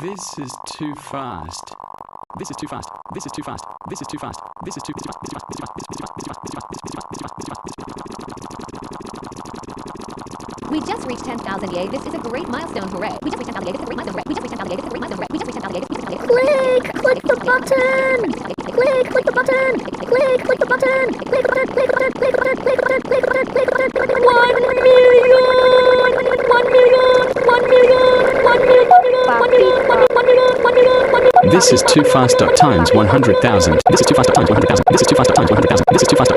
This is too fast. This is too fast. This is too fast. This is too fast. This is too fast. We just reached 10,000 yay. This is a great milestone. Hooray. We just reached 10,000 yay. This is a great milestone. Hooray. We just reached 10,000 yay. This is a great milestone. Hooray. We just reached 10,000 yay. This is a great milestone. Click the button. Click the button. Click the button. Click the button. Click the button. Click the button. Click the button. Click the button. Click the button. 1 million. 1 million. 1 million. 1 million. 1 million. 1 million. 1 million. 1 million. This is too fast. Times 100,000. This is too fast. Times 100,000. This is too fast. Times 100,000. This is too fast.